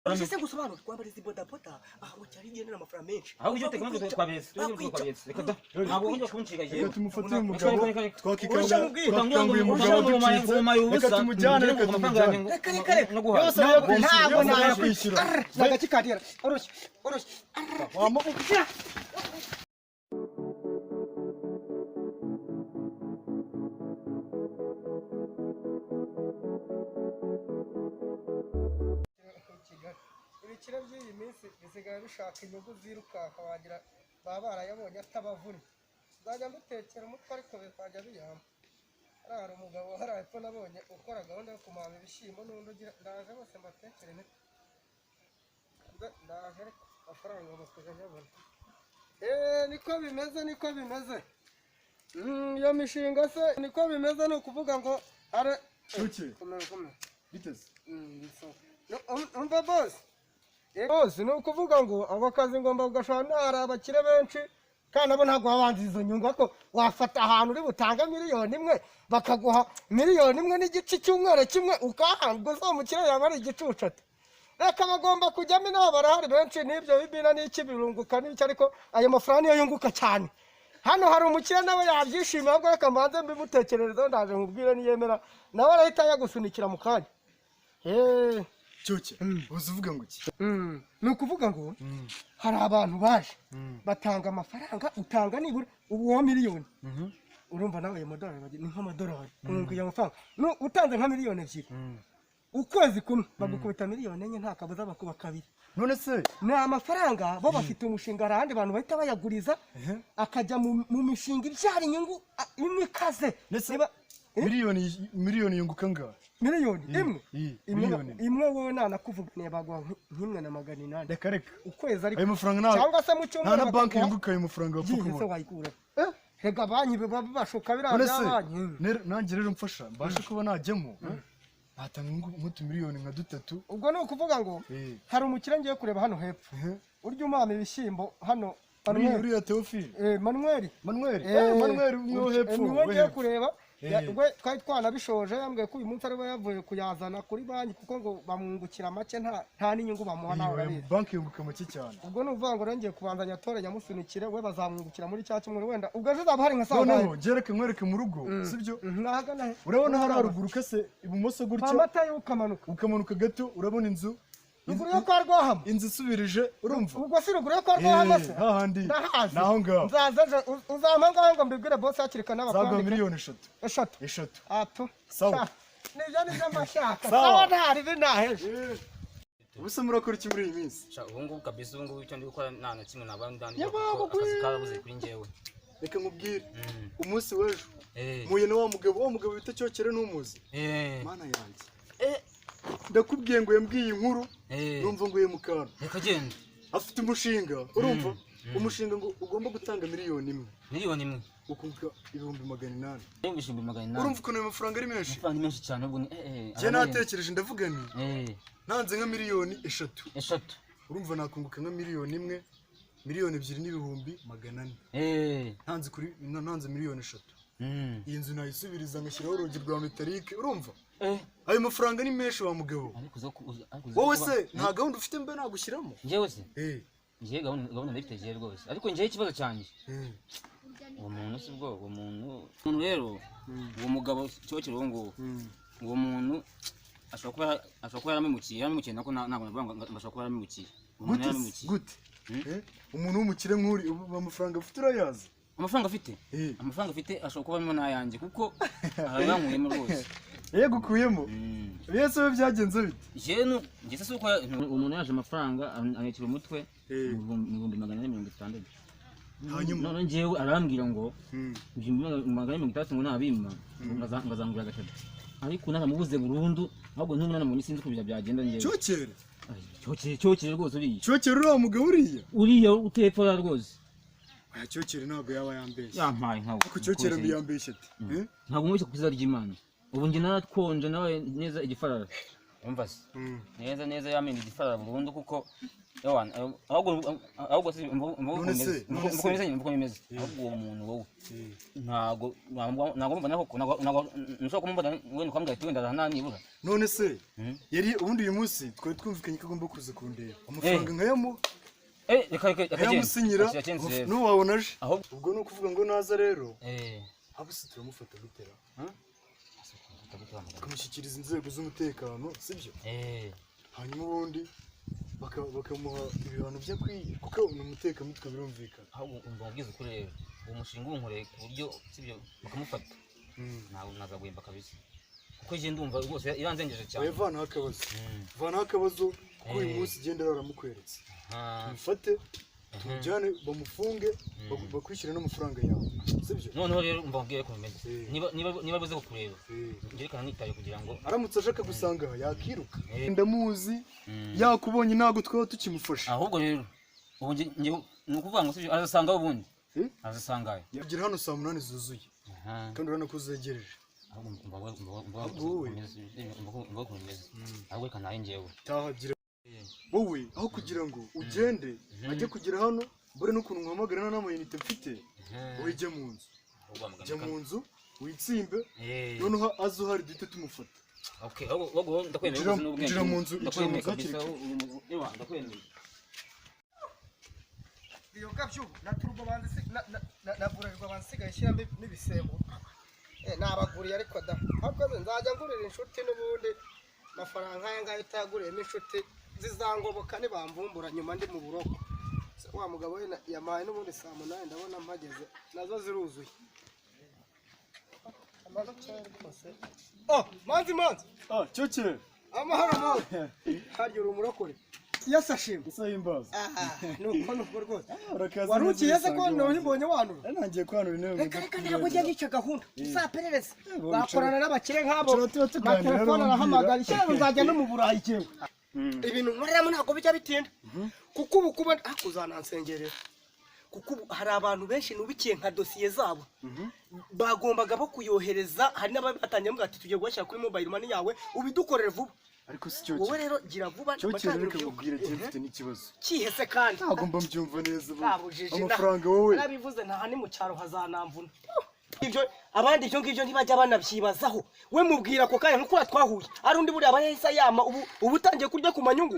Urashese gusobanura kwambariza bodaboda aho cyari igendera amafaranga menshi. Aho ujye tekamo twabese. Tujye twabese. Reka da. Ntabwo ujye kunshiga je. Tumufate umugabo. Twakikanga. Twakanguye umugabo ducitse. Reka tumujyane reka tumujyane. Reka. Yose ntabwo nakwishyura. Nagakikatira. Oroshye. Wamukira. Ibikira by'iyi minsi bisigaye bishaka inyungu zirukanka wagira baba barayabonye atabavuna. Nzajya mbitekera umutwe ariko bikajya biyamba. Hari umugabo hari epfo nabonye ukora gahunda yo kumama ibishyimbo n'undi ugira ndaje bose mbatekere ne. Ndaje ariko amafaranga bakajya abona. Niko bimeze. Iyo mishinga se niko bimeze no kuvuga ngo are Come. Biteze. Umva boss. Boss no kuvuga ngo abakazi ngomba gashana hari abakire benshi kandi abo ntago babanza izo nyungu ko wafata ahantu uri butanga miliyoni imwe bakaguha miliyoni imwe n'igice cy'umwere kimwe ukahanga zo mukire yabari igicucate. Reka bagomba kujyamo naho barahari benshi n'ibyo bibina n'iki birunguka n'icyo ariko ayo mafaranga niyo yunguka cyane. Hano hari umukire nawe yabyishimiye ahubwo reka mbanze mbimutekerereza ndaje nkubwire niyemera nawe arahita yagusunikira mu kanya. Cyoke uvuga ngo iki nukuvuga ngo hari abantu baje batanga amafaranga utanga nibura uwo miliyoni urumva nawe ayo madolari ni nk'amadolari unguye amafaranga no utanze nka miliyoni ebyiri ukwezi kumwe bagukubita miliyoni enye nta kabuza bakuba kabiri. None se ni amafaranga bo bafite umushinga arahandi abantu bahita bayaguriza akajya mu mishinga ibyara inyungu imikaze. miliyoni yunguka ngaho miliyoni imwe wowe nanakuvuga nebagwa nk'imwe na 800. Reka ukwezi ariko ayo mafaranga cyangwa se mu cyumba na banki yunguka ayo mafaranga bapfa kubona. Rega banki bashoka biranga banki. Nanjye rero mfasha mbashe kuba najyemo natanga nk'utu miliyoni nka 3. Ubwo no kuvuga ngo hari umukire ngiye kureba hano hepfo urya umama ibishyimbo hano uriya Theophile Manuel mwo hepfo ngiye kureba we twari twanabishoje yambwiye ko uyu munsi ari we yavuye kuyazana kuri banki kuko ngo bamwungukira make nta n'inyungu bamuha nawe arabizi. Banki yunguka make cyane. Ubwo nuvuga ngo ngiye kubanzanya torenya musunikire we bazamwungukira muri cya kimwe wenda ubwo ejo zaba hari nka saa no gereke nkwereke mu rugo sibyo nahagana he urabona hari haruguru kase ibumoso gutya amata ukamanuka gato urabona inzu ruguru yo kwa Rwahama inzu isubirije urumva ubwo si ruguru yo kwa Rwahama se hahandi naho ngaho nzaza uzamanga ngo mbibwire boss hakirika n'abakwandika zaga miliyoni 3 ato sawa nibyo amashaka sawa ntari binaheje. Ubuse murakora iki muri iyi minsi? Ubungu kabisa ubungu icyo ndi gukora nta na kimwe nabandani akazi karabuze kuri njyewe. Reka nkubwire umunsi w'ejo muye na wa mugabo bita Cyokere n'umuzi mana yanjye ndakubwiye ngo yambwiye inkuru numva ngo yemukana reka genda afite umushinga urumva umushinga ngo ugomba gutanga miliyoni imwe ukunguka 800. Urumva ukuntu ayo mafaranga ari menshi cyane ubwo je natekereje ndavuga ni nanze nka miliyoni 3 urumva nakunguka nka miliyoni 1 miliyoni 2 n'ibihumbi 400 nanze miliyoni 3 iyi nzu nayisubiriza ngashyiraho urugi rwa metalike urumva ayo mafaranga ni menshi wa mugabo wowe se nta gahunda ufite mbe nagushyiramo njyewe se njye gahunda ndafite je rwose ariko njye ikibazo cyanje uwo muntu si bwo uwo muntu rero uwo mugabo Cyokere uwo muntu ashobora kuba yaramukiye nako ntabwo navuga ngo ashobora kuba yaramukiye gute umuntu w'umukire nk'uri amafaranga ufite urayazi amafaranga afite ashobora kuba arimo n'ayanjye kuko arayankuyemo rwose yegukuyemo Yesu we byagenze bite njye se uko umuntu yaje amafaranga anyakira umutwe 460 hanyuma none njyewe arambwira ngo 460 ngo nabimma ngazangura gatatu ariko naramubuze burundu ahubwo ntumwana mu sinzi ko byagenda njyewe Cyokere rwose uriya Cyokere uriya mugabo uriya utepfa rwose Cyokere ntabwo yaba yambeshye yampaye nkawe ko Cyokere mbiyambeshye ati ntabwo mwese kuza ry'Imana ubu nge naratkonje nawe neza igifarara umva se neza yamenye igifarara burundu kuko ahubwo si mvuko bimeze ahubwo uwo muntu wowe ntago mbona koko nshobora kumubona wenda ukambwira ati wenda nta nibura none se yari ubundi uyu munsi twari twumvikanye ko agomba kuza kundeba amafaranga nkayamuha yamusinyira n'uwabona aje ubwo ni ukuvuga ngo naza rero abo se turamufata gutera tukamushyikiriza inzego z'umutekano sibyo hanyuma ubundi bakamuha ibihano by'akwiye kuko ni umutekamutwe birumvikana ahubwo umva ubwiza ukuri rero uwo mushinga unkoreye ku buryo sibyo bakamufata ntabwo nagagwemba kabisa kuko je ndumva rwose iranzengeje cyane vanaho akabazo kuko uyu munsi genda baramukweretse mufate tujyane bamufunge bakwishyure n'amafaranga yawe sibyo noneho rero umva ubwiye ko bimeze niba bize kukureba ngerekana nitaye kugira ngo aramutse ashaka gusanga yakiruka ndamuzi yakubonye ntago twaba tukimufasha ahubwo rero ubu ni ukuvuga ngo sibyo azasanga ubundi azasangaye yagira hano saa 8 zuzuye kandi urabona ko zegereje ahubwo reka nawe njyewe wowe aho kugira ngo ugende ajye kugira hano mbure n'ukuntu nkuhamagarana n'amayinite mfite wowe jya mu nzu witsimbe noneho aze uhari duhite tumufata injira mu nzu iyo kabyo na turbo nagurirwa bansigaye shyiramo n'ibisembo nabaguriye ariko da hakoze nzajya ngurira inshuti n'ubundi mafaranga aya ngaya utaguriyemo inshuti zizangoboka nibamvumbura nyuma ndi mu buroko wa mugabo we yamaye n'ubundi saa 8 ndabona mpageze nazo ziruzuye manzi cyokere amahoro haryo urumurokore yasashimwe isahimbaza nuko rwose warukiye se ko none mbonye wanura nangiye kwanura intebe reka ntabwo ujya gica gahunda uzaperereze bakorana n'abakire nk'abo telefone arahamagara ishyira nzajya no mu burayi cyewe ibintu nkoreramo ntabwo bijya bitinda kuko ubu kuba kuzanansengerera kuko hari abantu benshi nubikiye nka dosiye zabo bagombaga bo kuyohereza hari n'abatangiye mbwa ati tugiye gushaka kuri mobile money yawe ubidukorere vuba ariko si cyo wowe rero gira vuba batangiye kubwira gifite n'ikibazo kihese kandi ntabwo mba mbyumva neza amafaranga wowe nabivuze nta hani mu cyaro hazanamvuna ibyo abandi ibyo ngibyo ntibajya banabyibazaho we mubwira ko kaya nk'uko twahuye ari undi buri abayahisa yama ubu utangiye kurya ku manyungu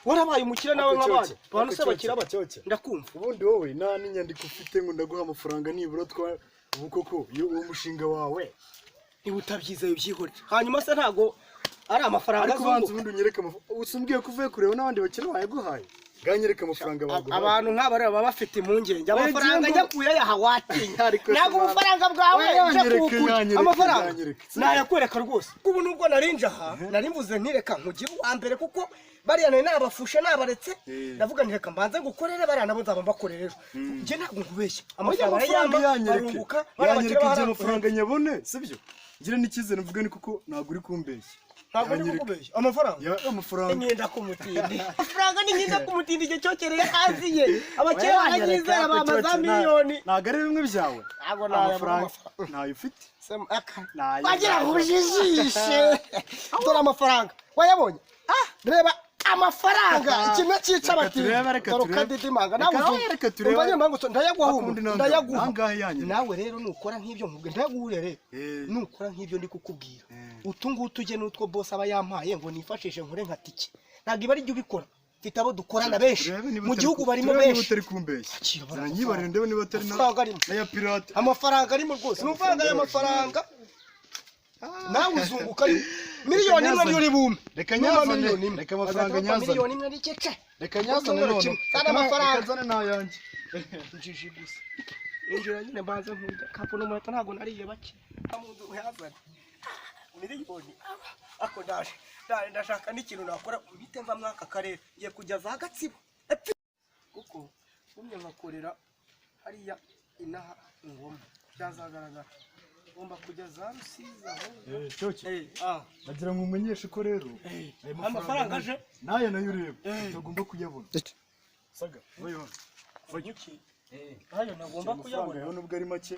warabaye umukira nawe nk'abandi abantu se bakira bacyoke ndakumva ubundi wowe nta n'inyandiko ufite ngo ndaguha amafaranga nibura ubu koko iyo uwo mushinga wawe niba utabyizeye ubyihore hanyuma se ntago ari amafaranga ariko banza ubundi unyereke amafaranga usumbwiye ko uvuye kureba n'abandi bakene wayaguhaye ganyereka amafaranga baguhaye abantu nk'aba rero baba bafite impungenge amafaranga nyakuye yahawatinya ntabwo ubufaranga bwawe amafaranga nayakwereka rwose ubu nubwo narinje aha narimvuze ntireka nkugire uwa mbere kuko bariya nari nabafushe nabaretse ndavuga ntireka mbanze ngukorere bariya nabo nzaba mbakorera ejo njye ntabwo nkubeshya amafaranga yanyereka igihe amafaranga nyabone sibyo ngira n'icyizere mvuga ni kuko ntabwo uri kumbeshya ntabwo uri kubeshya amafaranga imyenda ku mutindi amafaranga ni myiza ku mutindi igihe cyokereye aziye abakeye baranyizera bamaza miliyoni ntabwo ari bimwe byawe amafaranga ntayo ufite wagira ngo ujijishe dore amafaranga wayabonye reba amafaranga kimwe cyica abatindi dore ukadidimanga nawe umva nyuma ngo ndayaguha nawe rero nukora nk'ibyo nkubwe ndayaguhere nukora nk'ibyo ndi kukubwira utungutu ujye n'utwo boss aba yampaye ngo nifashishe nkure nka tike ntabwo iba ari byo ubikora mfite abo dukorana benshi mu gihugu barimo benshi utari kumbeshya zanyibarire ndebe niba atari na pirate amafaranga arimo rwose n'uvanga aya mafaranga nawe uzunguka miliyoni imwe niyo uri bume reka nyazane reka amafaranga nyazane miliyoni imwe n'igice reka nyazane none sana amafaranga zane nayanjye njiji gusa injira nyine mbanze nkunda kapo n'umuheto ntabwo nariye bake amundu uyazane miliyoni ako ndaje ndashaka n'ikintu nakora bite mva mwaka karere ngiye kujya za Gatsibo kuko umwe nkakorera hariya inaha ingoma byazagaragara ngomba kujya za Rusizi aho bagira ngo umenyeshe ko rero amafaranga aje nayo ureba utagomba kuyabona saga voyo vuki hayo nagomba kuyabona nubwo ari make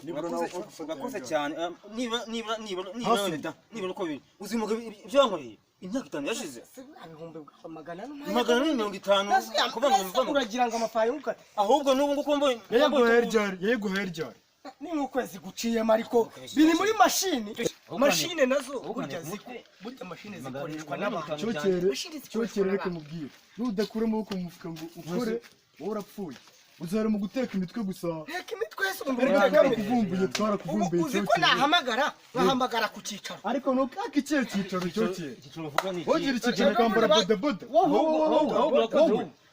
nibura nawe ugakoze cyane niba uko biri uzimuka ibyo wankoreye imyaka 5 yashize ibihumbi magana magana 50 kuva mu mva uragira ngo amafaranga ahubwo n'ubu nguko mbonye yego herjari ni nk'ukwezi guciyemo ariko biri muri mashine nazo burya mashine zikoreshwa n'abantu cyokere reka mubwire nudakura amaboko mu mufuka ngo ukore wowe urapfuye uzahera mu guteka imitwe gusa reka imitwe yose twarakuvumbuye uzi ko nahamagara ku cyicaro ariko nukaka ikihe cyicaro cyokere wogira icyicaro kambara bodaboda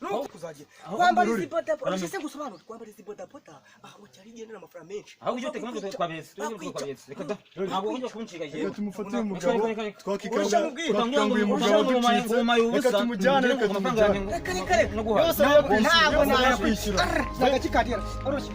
nuko kuzagira kwambara izi bodaboda ese gusobanura kwambara izi bodaboda aho cyari igendera amafaranga menshi aho ujye tekamo twabese reka da ntabwo ujye kunshiga je reka tumufate umugabo twakikanguye umugabo ducitse reka tumujyane reka tumujyane yose ntabwo nayakwishyura agakikadira oroshye